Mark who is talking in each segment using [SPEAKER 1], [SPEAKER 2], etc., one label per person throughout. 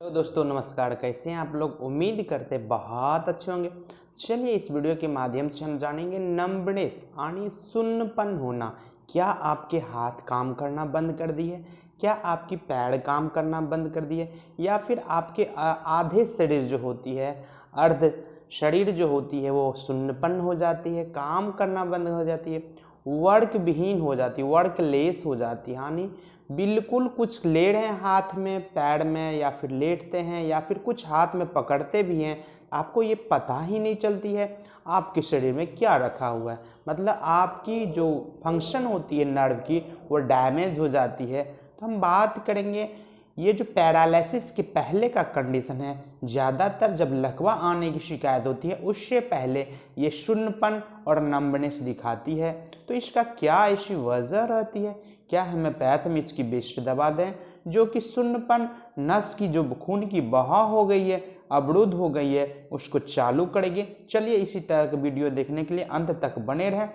[SPEAKER 1] तो दोस्तों नमस्कार, कैसे हैं आप लोग। उम्मीद करते बहुत अच्छे होंगे। चलिए इस वीडियो के माध्यम से हम जानेंगे नंबनेस यानी सुन्नपन होना। क्या आपके हाथ काम करना बंद कर दिए, क्या आपकी पैर काम करना बंद कर दिए, या फिर आपके आधे शरीर जो होती है, अर्ध शरीर जो होती है वो सुन्नपन हो जाती है, काम करना बंद हो जाती है, वर्क विहीन हो जाती है, वर्कलेस हो जाती है। यानी बिल्कुल कुछ ले रहे हैं हाथ में पैर में, या फिर लेटते हैं, या फिर कुछ हाथ में पकड़ते भी हैं, आपको ये पता ही नहीं चलती है आपके शरीर में क्या रखा हुआ है। मतलब आपकी जो फंक्शन होती है नर्व की वो डैमेज हो जाती है। तो हम बात करेंगे ये जो पैरालिसिस के पहले का कंडीशन है, ज़्यादातर जब लकवा आने की शिकायत होती है उससे पहले ये शून्यपन और नंबनेस दिखाती है। तो इसका क्या ऐसी वजह रहती है, क्या होम्योपैथ में इसकी बेस्ट दवा दें जो कि शून्यपन, नस की जो खून की बहाव हो गई है, अवरुद्ध हो गई है, उसको चालू करेंगे। चलिए इसी तरह का वीडियो देखने के लिए अंत तक बने रहें।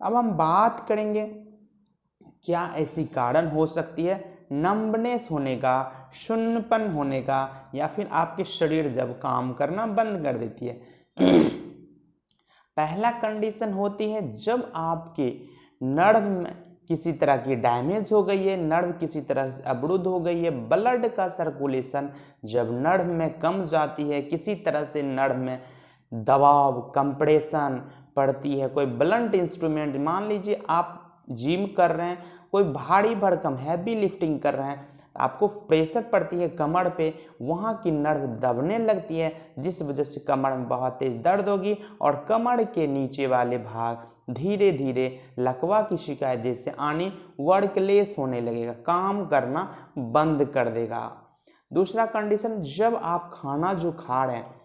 [SPEAKER 1] अब हम बात करेंगे क्या ऐसी कारण हो सकती है नंबनेस होने का, शून्यपन होने का, या फिर आपके शरीर जब काम करना बंद कर देती है। पहला कंडीशन होती है जब आपके नर्व में किसी तरह की डैमेज हो गई है, नर्व किसी तरह से अवरुद्ध हो गई है, ब्लड का सर्कुलेशन जब नर्व में कम जाती है, किसी तरह से नर्व में दबाव कंप्रेशन पड़ती है। कोई ब्लंट इंस्ट्रूमेंट, मान लीजिए आप जिम कर रहे हैं, कोई भारी भरकम हैवी लिफ्टिंग कर रहे हैं, आपको प्रेशर पड़ती है कमर पे, वहाँ की नर्व दबने लगती है, जिस वजह से कमर में बहुत तेज दर्द होगी और कमर के नीचे वाले भाग धीरे धीरे लकवा की शिकायत जैसे आनी, वर्कलेस होने लगेगा, काम करना बंद कर देगा। दूसरा कंडीशन, जब आप खाना जो खा रहे हैं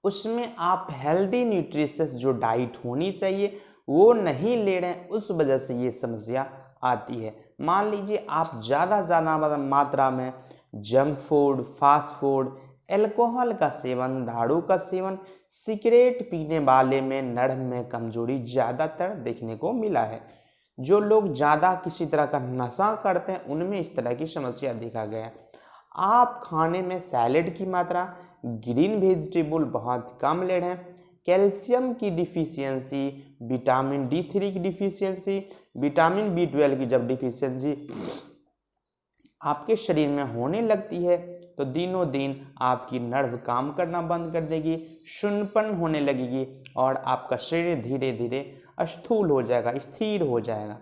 [SPEAKER 1] उसमें आप हेल्दी न्यूट्रिशियस जो डाइट होनी चाहिए वो नहीं ले रहे हैं, उस वजह से ये समस्या आती है। मान लीजिए आप ज़्यादा मात्रा में junk food, fast food, alcohol का सेवन, दारू का सेवन, सिगरेट पीने वाले में नर्व में कमजोरी ज़्यादातर देखने को मिला है। जो लोग ज़्यादा किसी तरह का नशा करते हैं उनमें इस तरह की समस्या देखा गया है। आप खाने में सैलेड की मात्रा, ग्रीन वेजिटेबल बहुत कम ले रहे हैं, कैल्शियम की डिफिशियंसी, विटामिन D3 की डिफिशियंसी, विटामिन B12 की जब डिफिशियंसी आपके शरीर में होने लगती है तो दिनों दिन आपकी नर्व काम करना बंद कर देगी, शून्यपन होने लगेगी और आपका शरीर धीरे धीरे स्थूल हो जाएगा, स्थिर हो जाएगा।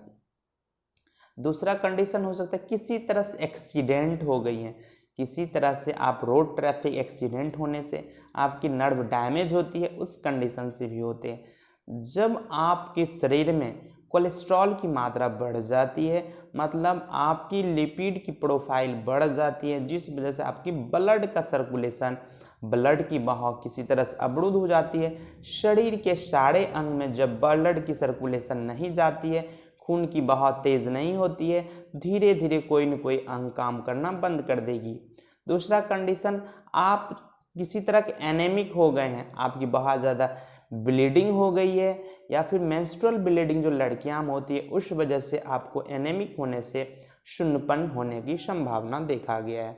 [SPEAKER 1] दूसरा कंडीशन हो सकता है किसी तरह से एक्सीडेंट हो गई है, किसी तरह से आप रोड ट्रैफिक एक्सीडेंट होने से आपकी नर्व डैमेज होती है, उस कंडीशन से भी होते हैं। जब आपके शरीर में कोलेस्ट्रॉल की मात्रा बढ़ जाती है, मतलब आपकी लिपिड की प्रोफाइल बढ़ जाती है, जिस वजह से आपकी ब्लड का सर्कुलेशन, ब्लड की बहाव किसी तरह से अवरुद्ध हो जाती है। शरीर के सारे अंग में जब ब्लड की सर्कुलेशन नहीं जाती है, खून की बहाव तेज नहीं होती है, धीरे धीरे कोई न कोई अंग काम करना बंद कर देगी। दूसरा कंडीशन, आप किसी तरह के एनेमिक हो गए हैं, आपकी बहुत ज़्यादा ब्लीडिंग हो गई है, या फिर मेंस्ट्रुअल ब्लीडिंग जो लड़कियां में होती है उस वजह से आपको एनेमिक होने से शून्यपन होने की संभावना देखा गया है।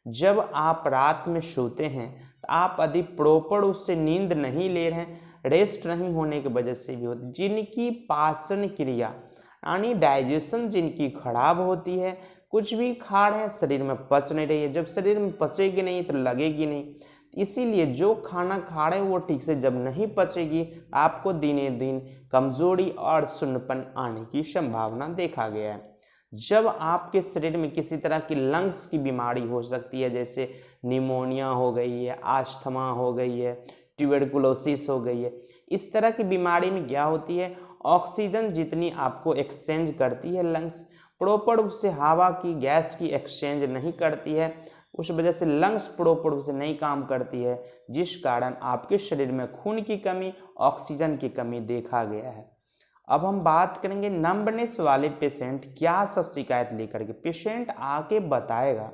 [SPEAKER 1] जब आप रात में सोते हैं तो आप यदि प्रॉपर उससे नींद नहीं ले रहे हैं, रेस्ट नहीं होने की वजह से भी होती, जिनकी पाचन क्रिया यानी डाइजेशन जिनकी खराब होती है, कुछ भी खा रहे हैं शरीर में पच नहीं रही है, जब शरीर में पचेगी नहीं तो लगेगी नहीं, इसीलिए जो खाना खा रहे हैं वो ठीक से जब नहीं पचेगी आपको दिने दिन कमजोरी और शून्यपन आने की संभावना देखा गया है। जब आपके शरीर में किसी तरह की लंग्स की बीमारी हो सकती है, जैसे निमोनिया हो गई है, आस्थमा हो गई है, ट्यूबरकुलोसिस हो गई है, इस तरह की बीमारी में क्या होती है, ऑक्सीजन जितनी आपको एक्सचेंज करती है लंग्स, प्रॉपर उससे हवा की, गैस की एक्सचेंज नहीं करती है, उस वजह से लंग्स प्रॉपर उसे नहीं काम करती है, जिस कारण आपके शरीर में खून की कमी, ऑक्सीजन की कमी देखा गया है। अब हम बात करेंगे नंबनेस वाले पेशेंट क्या सब शिकायत लेकर के। पेशेंट आके बताएगा,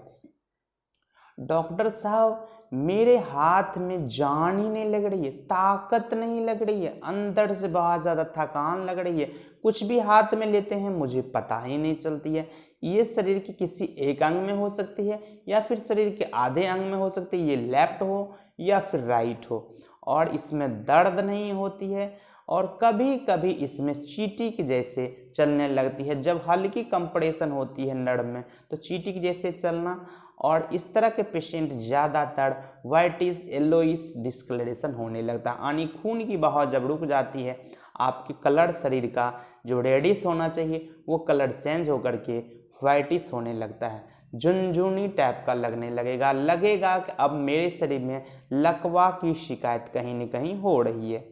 [SPEAKER 1] डॉक्टर साहब मेरे हाथ में जान ही नहीं लग रही है, ताकत नहीं लग रही है, अंदर से बहुत ज़्यादा थकान लग रही है, कुछ भी हाथ में लेते हैं मुझे पता ही नहीं चलती है। ये शरीर के किसी एक अंग में हो सकती है या फिर शरीर के आधे अंग में हो सकती है, ये लेफ्ट हो या फिर राइट हो, और इसमें दर्द नहीं होती है और कभी कभी इसमें चींटी के जैसे चलने लगती है। जब हल्की कंप्रेशन होती है नर्व में तो चींटी के जैसे चलना, और इस तरह के पेशेंट ज़्यादातर व्हाइटिश येलोइश डिस्कलरेशन होने लगता है, यानी खून की बहाव जब रुक जाती है आपके कलर शरीर का जो रेडिश होना चाहिए वो कलर चेंज होकर के व्हाइटिश होने लगता है, झुनझुनी टाइप का लगने लगेगा कि अब मेरे शरीर में लकवा की शिकायत कहीं न कहीं हो रही है।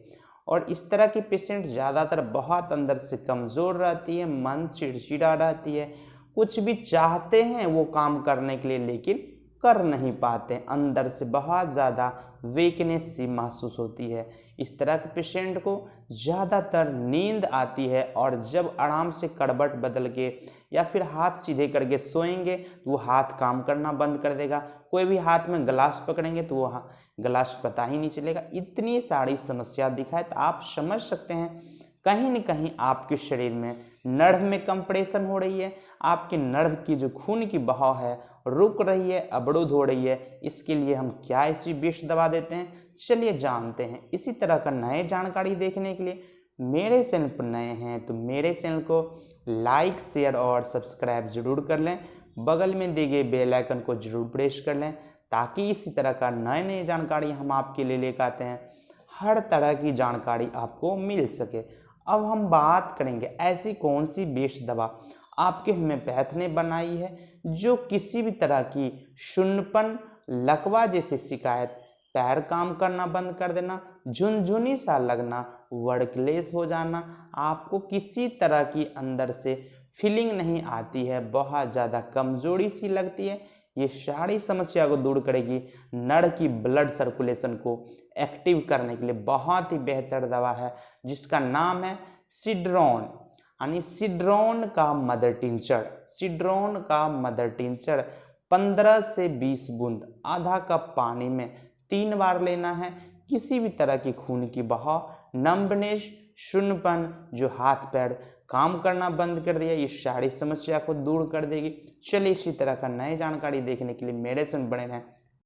[SPEAKER 1] और इस तरह की पेशेंट ज़्यादातर बहुत अंदर से कमज़ोर रहती है, मन चिड़चिड़ा रहती है, कुछ भी चाहते हैं वो काम करने के लिए लेकिन कर नहीं पाते, अंदर से बहुत ज़्यादा वीकनेस सी महसूस होती है। इस तरह के पेशेंट को ज़्यादातर नींद आती है और जब आराम से करवट बदल के या फिर हाथ सीधे करके सोएंगे तो वो हाथ काम करना बंद कर देगा, कोई भी हाथ में गिलास पकड़ेंगे तो वो गिलास पता ही नहीं चलेगा। इतनी सारी समस्या दिखाए तो आप समझ सकते हैं कहीं न कहीं आपके शरीर में नर्व में कंप्रेशन हो रही है, आपके नर्व की जो खून की बहाव है रुक रही है, अवरुद्ध हो रही है। इसके लिए हम क्या ऐसी विष दवा देते हैं, चलिए जानते हैं। इसी तरह का नए जानकारी देखने के लिए मेरे चैनल पर नए हैं तो मेरे चैनल को लाइक शेयर और सब्सक्राइब जरूर कर लें, बगल में दिए गए बेल आइकन को जरूर प्रेस कर लें ताकि इसी तरह का नए नए जानकारी हम आपके लिए लेकर आते हैं, हर तरह की जानकारी आपको मिल सके। अब हम बात करेंगे ऐसी कौन सी विष दवा आपके होम्योपैथ ने बनाई है जो किसी भी तरह की शून्यपन, लकवा जैसी शिकायत, पैर काम करना बंद कर देना, झुनझुनी सा लगना, वर्कलेस हो जाना, आपको किसी तरह की अंदर से फीलिंग नहीं आती है, बहुत ज़्यादा कमजोरी सी लगती है, ये सारी समस्या को दूर करेगी। नर्व की ब्लड सर्कुलेशन को एक्टिव करने के लिए बहुत ही बेहतर दवा है जिसका नाम है सिड्रोन, यानी सिड्रोन का मदर टिंचर। सिड्रोन का मदर टिंचर 15 से 20 बूंद आधा कप पानी में 3 बार लेना है। किसी भी तरह की खून की बहाव, नंबनेस, शून्यपन, जो हाथ पैर काम करना बंद कर दिया, ये सारी समस्या को दूर कर देगी। चलिए इसी तरह का नए जानकारी देखने के लिए मेरे से बने रहें।